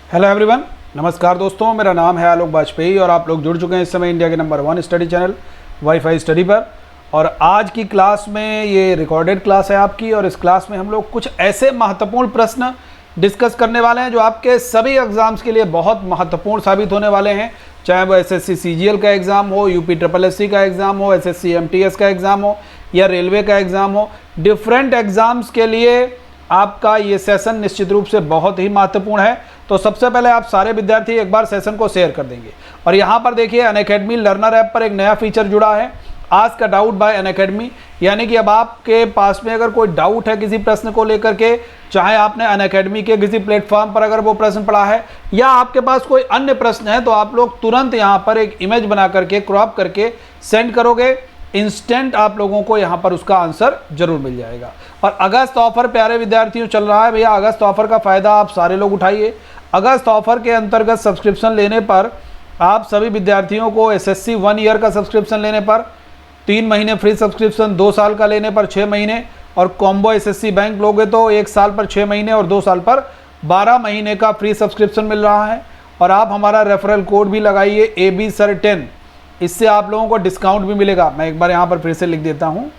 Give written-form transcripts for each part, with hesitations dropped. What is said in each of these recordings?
Hello everyone, नमस्कार दोस्तों। मेरा नाम है आलोक वाजपेयी और आप लोग जुड़ चुके हैं इस समय इंडिया के number 1 study channel wifi study पर। और आज की क्लास में ये रिकॉर्डेड क्लास है आपकी, और इस क्लास में हम लोग कुछ ऐसे महत्वपूर्ण प्रश्न डिस्कस करने वाले हैं जो आपके सभी एग्जाम्स के लिए बहुत महत्वपूर्ण साबित होने वाले हैं। चाहे वो एसएससी सीजीएल का एग्ज़ाम हो, यूपी SSC का एग्ज़ाम हो, एसएससी एमटीएस का एग्ज़ाम हो या रेलवे का एग्ज़ाम हो, डिफरेंट एग्ज़ाम्स के लिए आपका ये सेशन निश्चित रूप से बहुत ही महत्वपूर्ण है। तो सबसे पहले आप सारे विद्यार्थी एक बार सेशन को शेयर कर देंगे। और यहाँ पर देखिए अनअकैडमी लर्नर ऐप पर एक नया फीचर जुड़ा है, ask a doubt bye Unacademy. यानी कि अब आपके पास में अगर कोई डाउट है किसी प्रश्न को लेकर के, चाहे आपने अनअकैडमी के किसी प्लेटफॉर्म पर अगर वो प्रश्न पढ़ा है या आपके पास कोई अन्य प्रश्न है, तो आप लोग तुरंत यहाँ पर एक इमेज बना करके क्रॉप करके सेंड करोगे, इंस्टेंट आप लोगों को यहाँ पर उसका आंसर जरूर मिल जाएगा। और अगस्त ऑफर प्यारे विद्यार्थियों चल रहा है भैया, अगस्त ऑफर का फ़ायदा आप सारे लोग उठाइए। अगस्त ऑफर के अंतर्गत सब्सक्रिप्शन लेने पर आप सभी विद्यार्थियों को एसएससी 1 ईयर का सब्सक्रिप्शन लेने पर 3 महीने फ्री सब्सक्रिप्शन, 2 साल का लेने पर 6 महीने, और कॉम्बो एसएससी बैंक लोगे तो 1 साल पर 6 महीने और 2 साल पर 12 महीने का फ्री सब्सक्रिप्शन मिल रहा है। और आप हमारा रेफरल कोड भी लगाइए ABSIR10, इससे आप लोगों को डिस्काउंट भी मिलेगा। मैं एक बार यहाँ पर फिर से लिख देता हूँ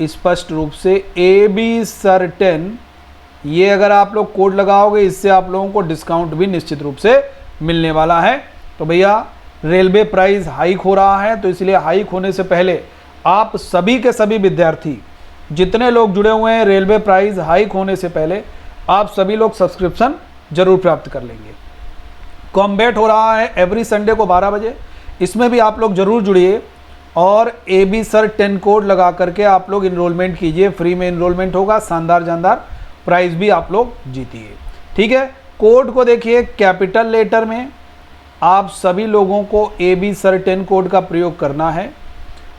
स्पष्ट रूप से, ABSIR10, ये अगर आप लोग कोड लगाओगे इससे आप लोगों को डिस्काउंट भी निश्चित रूप से मिलने वाला है। तो भैया रेलवे प्राइस हाइक हो रहा है, तो इसलिए हाइक होने से पहले आप सभी के सभी विद्यार्थी जितने लोग जुड़े हुए हैं, रेलवे प्राइस हाइक होने से पहले आप सभी लोग सब्सक्रिप्शन जरूर प्राप्त कर लेंगे। कॉम्बैट हो रहा है एवरी संडे को 12 बजे, इसमें भी आप लोग जरूर जुड़िए और ABSIR10 कोड लगा करके आप लोग इनरोलमेंट कीजिए। फ्री में इनरोलमेंट होगा, शानदार जानदार प्राइस भी आप लोग जीतिए। ठीक है, कोड को देखिए, कैपिटल लेटर में आप सभी लोगों को ABSIR10 कोड का प्रयोग करना है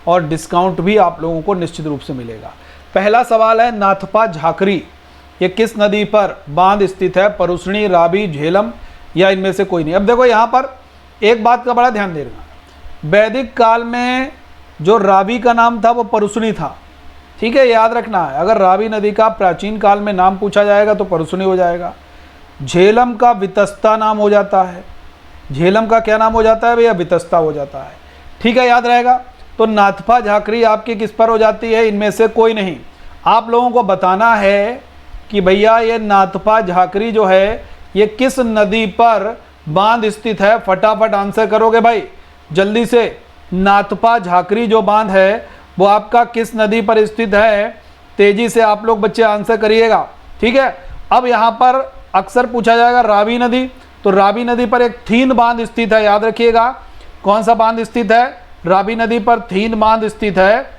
और डिस्काउंट भी आप लोगों को निश्चित रूप से मिलेगा। पहला सवाल है, नाथपा झाकरी ये किस नदी पर बांध स्थित है? परुष्णी, रावी, झेलम या इनमें से कोई नहीं। अब देखो यहाँ पर एक बात का बड़ा ध्यान देना, वैदिक काल में जो रावी का नाम था वो परुष्णी था। ठीक है, याद रखना है, अगर रावी नदी का प्राचीन काल में नाम पूछा जाएगा तो परुष्णी हो जाएगा। झेलम का वितस्ता नाम हो जाता है। झेलम का क्या नाम हो जाता है भैया? वितस्ता हो जाता है। ठीक है, याद रहेगा। तो नाथपा झाकरी आपकी किस पर हो जाती है? इनमें से कोई नहीं। आप लोगों को बताना है कि भैया ये नाथपा झाकरी जो है ये किस नदी पर बांध स्थित है। फटाफट आंसर करोगे भाई जल्दी से। नाथपा झाकरी जो बांध है वो आपका किस नदी पर स्थित है? तेजी से आप लोग बच्चे आंसर करिएगा। ठीक है, अब यहाँ पर अक्सर पूछा जाएगा रावी नदी, तो रावी नदी पर एक थीन बांध स्थित है, याद रखिएगा। कौन सा बांध स्थित है? रावी नदी पर थीन बांध स्थित है,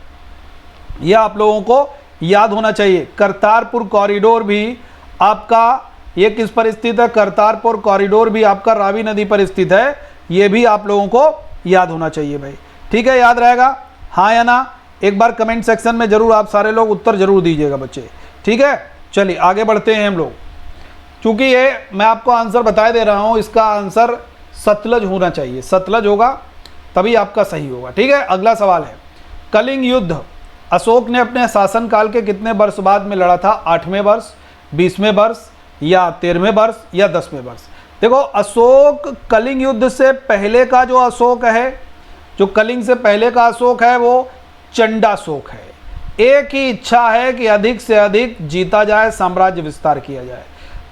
यह आप लोगों को याद होना चाहिए। करतारपुर कॉरिडोर भी आपका ये किस पर स्थित है? करतारपुर कॉरिडोर भी आपका रावी नदी पर स्थित है, ये भी आप लोगों को याद होना चाहिए भाई। ठीक है, याद रहेगा हाँ या ना? एक बार कमेंट सेक्शन में जरूर आप सारे लोग उत्तर जरूर दीजिएगा बच्चे। ठीक है, चलिए आगे बढ़ते हैं हम लोग। क्योंकि ये मैं आपको आंसर बता दे रहा हूँ, इसका आंसर सतलज होना चाहिए, सतलज होगा तभी आपका सही होगा। ठीक है, अगला सवाल है, कलिंग युद्ध अशोक ने अपने शासनकाल के कितने वर्ष बाद में लड़ा था? 8वें वर्ष, 20वें वर्ष या 13वें वर्ष या 10वें वर्ष? देखो अशोक, कलिंग युद्ध से पहले का जो अशोक है, जो कलिंग से पहले का अशोक है वो चंडाशोक है। एक ही इच्छा है कि अधिक से अधिक जीता जाए, साम्राज्य विस्तार किया जाए।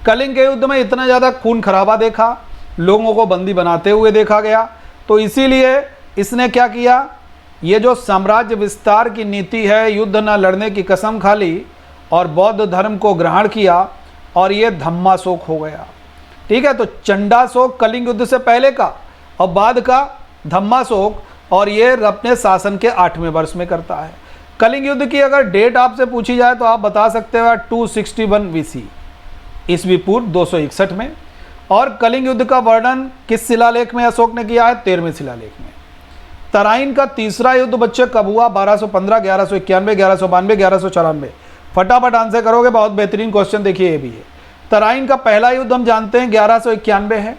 कलिंग के युद्ध में इतना ज़्यादा खून खराबा देखा, लोगों को बंदी बनाते हुए देखा गया, तो इसीलिए इसने क्या किया, ये जो साम्राज्य विस्तार की नीति है, युद्ध न लड़ने की कसम खा ली और बौद्ध धर्म को ग्रहण किया, और ये धम्माशोक हो गया। ठीक है, तो चंडाशोक कलिंग युद्ध से पहले का और बाद का धम्माशोक, और ये अपने शासन के 8वें वर्ष में करता है। कलिंग युद्ध की अगर डेट आपसे पूछी जाए तो आप बता सकते हो 261 BC, ईस्वी पूर्व 261 में। और कलिंग युद्ध का वर्णन किस शिलालेख में अशोक ने किया है? 13वें शिलालेख में। तराइन का तीसरा युद्ध बच्चे कब हुआ? 1215, 1191, 1192, 1194। फटाफट आंसर करोगे, बहुत बेहतरीन क्वेश्चन देखिए ये भी है। तराइन का पहला युद्ध हम जानते हैं 1191 है,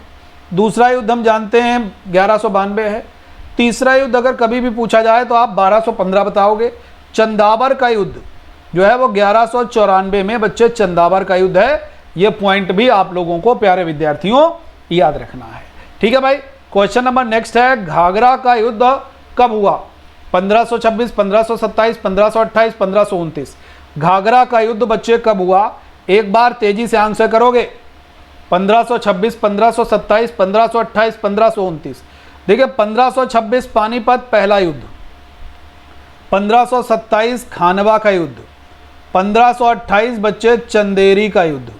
दूसरा युद्ध हम जानते हैं 1192 है, तीसरा युद्ध अगर कभी भी पूछा जाए तो आप 1215 बताओगे। चंदावर का युद्ध जो है वो 1194 में बच्चे चंदावर का युद्ध है, ये पॉइंट भी आप लोगों को प्यारे विद्यार्थियों याद रखना है। ठीक है भाई, क्वेश्चन नंबर नेक्स्ट है, घाघरा का युद्ध कब हुआ? 1526, 1527, 1528, 1529। घाघरा का युद्ध बच्चे कब हुआ? एक बार तेजी से आंसर करोगे। 1526, 1527, 1528, 1529। देखिए 1526 पानीपत पहला युद्ध, 1527 खानवा का युद्ध, 1528 बच्चे चंदेरी का युद्ध,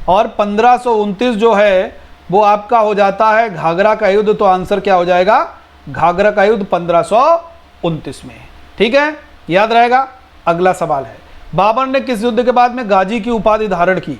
और 1529 जो है वो आपका हो जाता है घाघरा का युद्ध। तो आंसर क्या हो जाएगा? घाघरा का युद्ध 1529 में। ठीक है, याद रहेगा। अगला सवाल है, बाबर ने किस युद्ध के बाद में गाजी की उपाधि धारण की?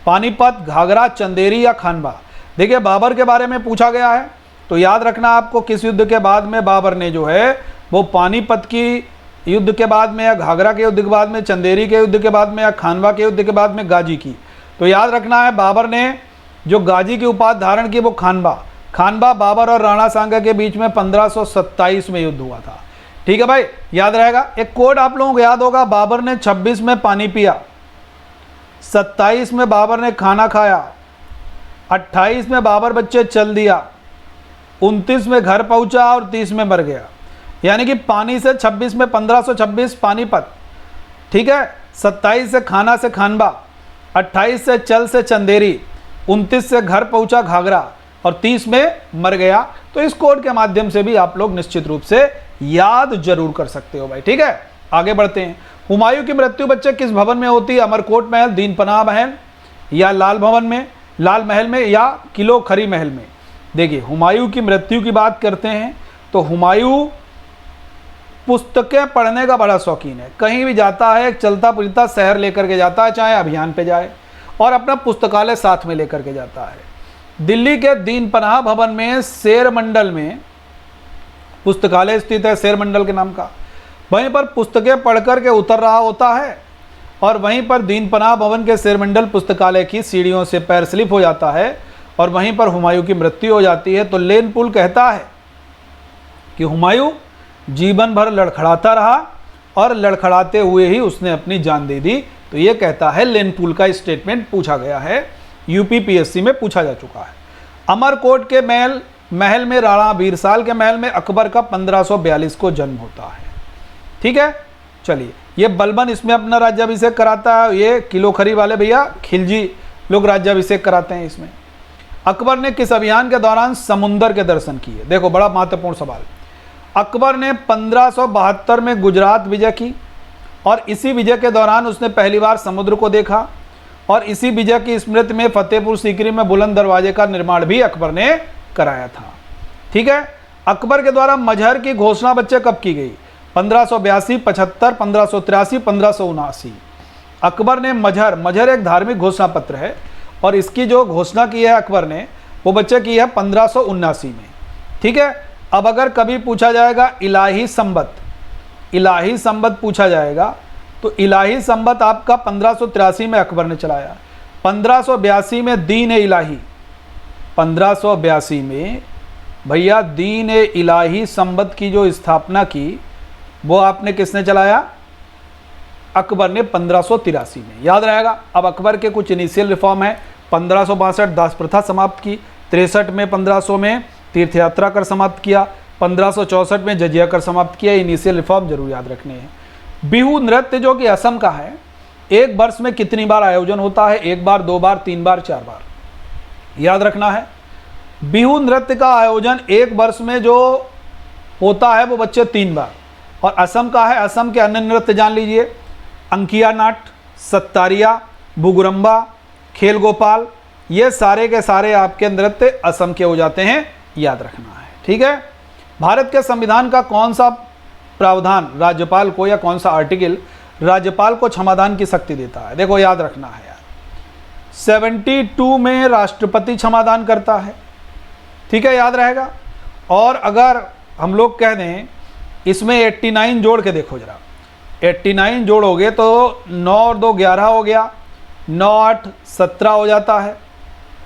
पानीपत, घाघरा, चंदेरी या खानवा? देखिए बाबर के बारे में पूछा गया है, तो याद रखना आपको किस युद्ध के बाद में बाबर ने जो है वो पानीपत की युद्ध के बाद में, या घाघरा के युद्ध के बाद में, चंदेरी के युद्ध के बाद में, या खानवा के युद्ध के बाद में गाजी की। तो याद रखना है बाबर ने जो गाजी की उपाधि धारण की वो खानवा बाबर और राणा सांगा के बीच में 1527 में युद्ध हुआ था। ठीक है भाई, याद रहेगा। एक कोड आप लोगों को याद होगा, बाबर ने 26 में पानी पिया, 27 में बाबर ने खाना खाया, 28 में बाबर बच्चे चल दिया, 29 में घर पहुंचा और 30 में मर गया। यानी कि पानी से 26 में 1526 पानीपत, ठीक है, 27 से खाना से खानवा, 28 से चल से चंदेरी, 29 से घर पहुंचा घाघरा और 30 में मर गया। तो इस कोड के माध्यम से भी आप लोग निश्चित रूप से याद जरूर कर सकते हो भाई। ठीक है, आगे बढ़ते हैं। हुमायूं की मृत्यु बच्चे किस भवन में होती है? अमरकोट महल, दीनपनाह महल, या लाल महल में, या किलो खरी महल में? देखिए हुमायूं की मृत्यु की बात करते हैं तो हुमायूं पुस्तकें पढ़ने का बड़ा शौकीन है। कहीं भी जाता है चलता फिरता शहर लेकर के जाता है, चाहे अभियान पे जाए, और अपना पुस्तकालय साथ में लेकर के जाता है। दिल्ली के दीनपनाह भवन में शेर मंडल में पुस्तकालय स्थित है, शेर मंडल के नाम का। वहीं पर पुस्तकें पढ़ कर के उतर रहा होता है, और वहीं पर दीनपनाह भवन के शेर मंडल पुस्तकालय की सीढ़ियों से पैर स्लिप हो जाता है और वहीं पर हुमायूं की मृत्यु हो जाती है। तो लेन पुल कहता है कि हुमायूं जीवन भर लड़खड़ाता रहा और लड़खड़ाते हुए ही उसने अपनी जान दे दी। तो ये कहता है लेन पुल का स्टेटमेंट पूछा गया है, यूपीपीएससी में पूछा जा चुका है। अमरकोट के महल में राणा बीरसाल के महल में अकबर का 1542 को जन्म होता है। ठीक है, चलिए ये बलबन इसमें अपना राज्याभिषेक कराता है, ये किलो खरी वाले भैया खिलजी लोग राज्याभिषेक कराते हैं इसमें। अकबर ने किस अभियान के दौरान समुंदर के दर्शन किए? देखो बड़ा महत्वपूर्ण सवाल। अकबर ने 1572 में गुजरात विजय की और इसी विजय के दौरान उसने पहली बार समुद्र को देखा, और इसी विजय की स्मृति में फतेहपुर सीकरी में बुलंद दरवाजे का निर्माण भी अकबर ने कराया था। ठीक है, अकबर के द्वारा मजहर की घोषणा बच्चे कब की गई? 1582, 75, 1583, 1579। अकबर ने मजहर एक धार्मिक घोषणा पत्र है, और इसकी जो घोषणा की है अकबर ने वो बच्चे की है 1579 में। ठीक है, अब अगर कभी पूछा जाएगा इलाही संबत पूछा जाएगा तो इलाही संबत आपका 1583 में अकबर ने चलाया। 1582 में दीन ए इलाही, 1582 में भैया दीन ए इलाही संबत की जो स्थापना की वो आपने किसने चलाया? अकबर ने 1583 में, याद रहेगा। अब अकबर के कुछ इनिशियल रिफॉर्म है। 1562 दास प्रथा समाप्त की, 63 में 1500 में तीर्थ यात्रा कर समाप्त किया, 1564 में जजिया कर समाप्त किया। इनिशियल रिफॉर्म जरूर याद रखने हैं। बिहू नृत्य जो कि असम का है, एक वर्ष में कितनी बार आयोजन होता है? एक बार, दो बार, तीन बार, चार बार? याद रखना है बिहू नृत्य का आयोजन एक वर्ष में जो होता है वो बच्चे 3 बार। और असम का है, असम के अन्य नृत्य जान लीजिए, अंकिया नाट, सत्तारिया, बुगुरम्बा, खेल गोपाल, ये सारे के सारे आपके नृत्य असम के हो जाते हैं, याद रखना है। ठीक है, भारत के संविधान का कौन सा प्रावधान राज्यपाल को, या कौन सा आर्टिकल राज्यपाल को क्षमादान की शक्ति देता है? देखो याद रखना है यार, 72 में राष्ट्रपति क्षमादान करता है। ठीक है, याद रहेगा। और अगर हम लोग कह दें इसमें 89 जोड़ के देखो जरा, 89 जोड़ोगे तो 9 और 2 11 हो गया, 9 8 17 हो जाता है।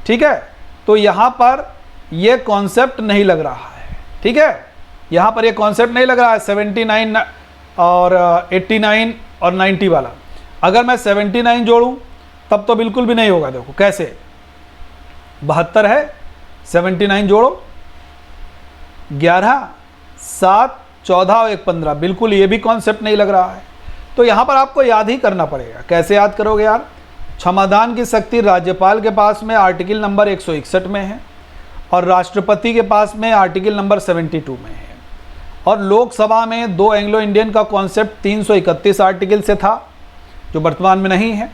ठीक है, तो यहाँ पर ये कॉन्सेप्ट नहीं लग रहा है। ठीक है, यहाँ पर ये कॉन्सेप्ट नहीं लग रहा है 79 और 89 और 90 वाला। अगर मैं 79 जोड़ूँ तब तो बिल्कुल भी नहीं होगा। देखो कैसे, 72 है, 79 जोड़ो, 11, 7, 14 और 1 15, बिल्कुल ये भी कॉन्सेप्ट नहीं लग रहा है। तो यहाँ पर आपको याद ही करना पड़ेगा। कैसे याद करोगे यार? क्षमादान की शक्ति राज्यपाल के पास में आर्टिकल नंबर 161 में है और राष्ट्रपति के पास में आर्टिकल नंबर 72 में है। और लोकसभा में 2 एंग्लो इंडियन का कॉन्सेप्ट 331 आर्टिकल से था, जो वर्तमान में नहीं है।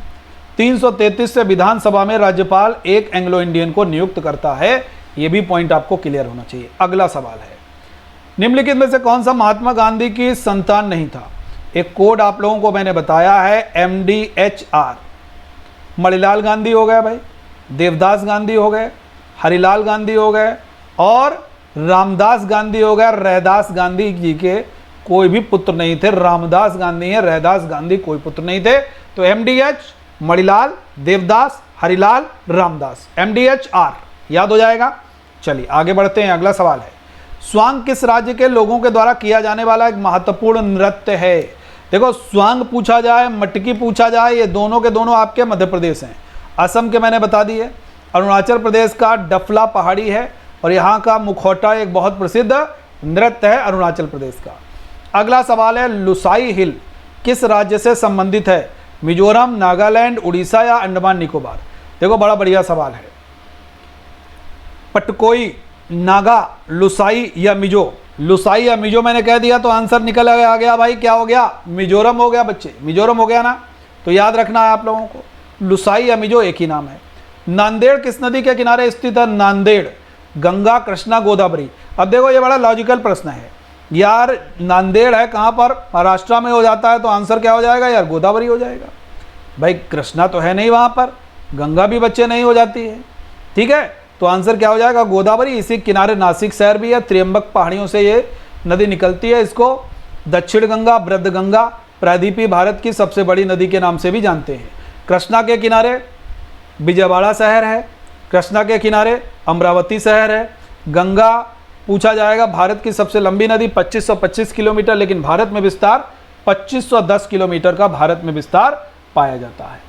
333 से विधानसभा में राज्यपाल 1 एंग्लो इंडियन को नियुक्त करता है। ये भी पॉइंट आपको क्लियर होना चाहिए। अगला सवाल है, निम्नलिखित में से कौन सा महात्मा गांधी की संतान नहीं था? एक कोड आप लोगों को मैंने बताया है, MDHR। मणिलाल गांधी हो गए भाई, देवदास गांधी हो गए, हरिलाल गांधी हो गए और रामदास गांधी हो गए। रैदास गांधी जी के कोई भी पुत्र नहीं थे। रामदास गांधी हैं, रैदास गांधी कोई पुत्र नहीं थे। तो MDH, मणिलाल, देवदास, हरिलाल, रामदास, MDHR याद हो जाएगा। चलिए आगे बढ़ते हैं। अगला सवाल है, स्वांग किस राज्य के लोगों के द्वारा किया जाने वाला एक महत्वपूर्ण नृत्य है? देखो, स्वांग पूछा जाए, मटकी पूछा जाए, ये दोनों के दोनों आपके मध्य प्रदेश हैं। असम के मैंने बता दिए। अरुणाचल प्रदेश का डफला पहाड़ी है और यहाँ का मुखौटा एक बहुत प्रसिद्ध नृत्य है अरुणाचल प्रदेश का। अगला सवाल है, लुसाई हिल किस राज्य से संबंधित है? मिजोरम, नागालैंड, उड़ीसा या अंडमान निकोबार? देखो बड़ा बढ़िया सवाल है। पटकोई, नागा, लुसाई या मिजो? लुसाई या मिजो मैंने कह दिया तो आंसर निकल आ गया भाई। क्या हो गया? मिजोरम हो गया बच्चे, मिजोरम हो गया ना। तो याद रखना है आप लोगों को, लुसाई या मिजो एक ही नाम है। नांदेड़ किस नदी के किनारे स्थित है? नांदेड़, गंगा, कृष्णा, गोदावरी। अब देखो ये बड़ा लॉजिकल प्रश्न है यार। नांदेड़ है कहाँ पर? महाराष्ट्र में हो जाता है, तो आंसर क्या हो जाएगा यार? गोदावरी हो जाएगा भाई। कृष्णा तो है नहीं वहाँ पर, गंगा भी बच्चे नहीं हो जाती है, ठीक है। तो आंसर क्या हो जाएगा? गोदावरी। इसी किनारे नासिक शहर भी है। त्र्यंबक पहाड़ियों से ये नदी निकलती है। इसको दक्षिण गंगा, वृद्ध गंगा, प्रायद्वीपीय भारत की सबसे बड़ी नदी के नाम से भी जानते हैं। कृष्णा के किनारे विजयवाड़ा शहर है, कृष्णा के किनारे अमरावती शहर है। गंगा पूछा जाएगा, भारत की सबसे लंबी नदी 2525 किलोमीटर, लेकिन भारत में विस्तार 2510 किलोमीटर का भारत में विस्तार पाया जाता है,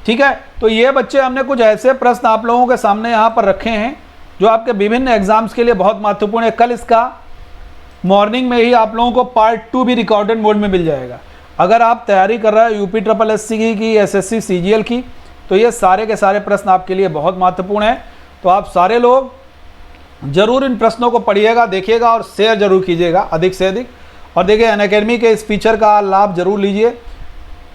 ठीक है। तो ये बच्चे हमने कुछ ऐसे प्रश्न आप लोगों के सामने यहाँ पर रखे हैं जो आपके विभिन्न एग्जाम्स के लिए बहुत महत्वपूर्ण है। कल इसका मॉर्निंग में ही आप लोगों को पार्ट 2 भी रिकॉर्डेड मोड में मिल जाएगा। अगर आप तैयारी कर रहे हैं UPSSC की, SSC CGL की, तो ये सारे के सारे प्रश्न आपके लिए बहुत महत्वपूर्ण है। तो आप सारे लोग जरूर इन प्रश्नों को पढ़िएगा, देखिएगा और शेयर जरूर कीजिएगा अधिक से अधिक। और देखिए अनअकैडमी के इस फीचर का लाभ जरूर लीजिए।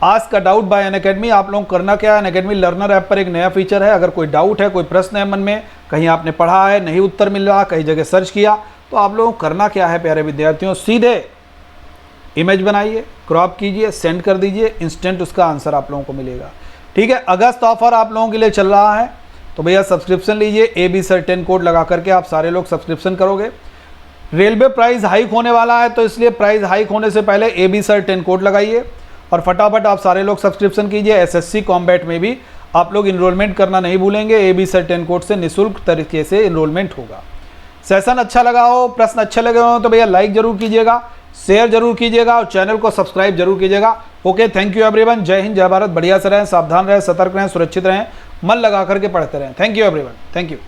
Ask a doubt bye Unacademy. आप लोग करना क्या है, अनअकैडमी लर्नर ऐप पर एक नया फीचर है। अगर कोई डाउट है, कोई प्रश्न है मन में, कहीं आपने पढ़ा है नहीं उत्तर मिल रहा, कई जगह सर्च किया, तो आप लोगों को करना क्या है प्यारे विद्यार्थियों, सीधे इमेज बनाइए, क्रॉप कीजिए, सेंड कर दीजिए, इंस्टेंट उसका आंसर आप लोगों को मिलेगा, ठीक है। अगस्त ऑफर आप लोगों के लिए चल रहा है, तो भैया सब्सक्रिप्शन लीजिए। AB सर 10 कोड लगा करके आप सारे लोग सब्सक्रिप्शन करोगे। रेलवे प्राइस हाइक होने वाला है, तो इसलिए प्राइस हाइक होने से पहले AB सर 10 कोड लगाइए और फटाफट आप सारे लोग सब्सक्रिप्शन कीजिए। SSC कॉम्बैट में भी आप लोग इनरोलमेंट करना नहीं भूलेंगे। AB सर 10 कोड से निःशुल्क तरीके से इनरोलमेंट होगा। सेशन अच्छा लगा हो, प्रश्न अच्छे लगे हो तो भैया लाइक जरूर कीजिएगा, शेयर जरूर कीजिएगा और चैनल को सब्सक्राइब जरूर कीजिएगा। Okay, thank you everyone. जय हिंद, जय भारत। बढ़िया से रहें, सावधान रहें, सतर्क रहें, सुरक्षित रहें, मन लगा करके पढ़ते रहें। Thank you everyone, thank you.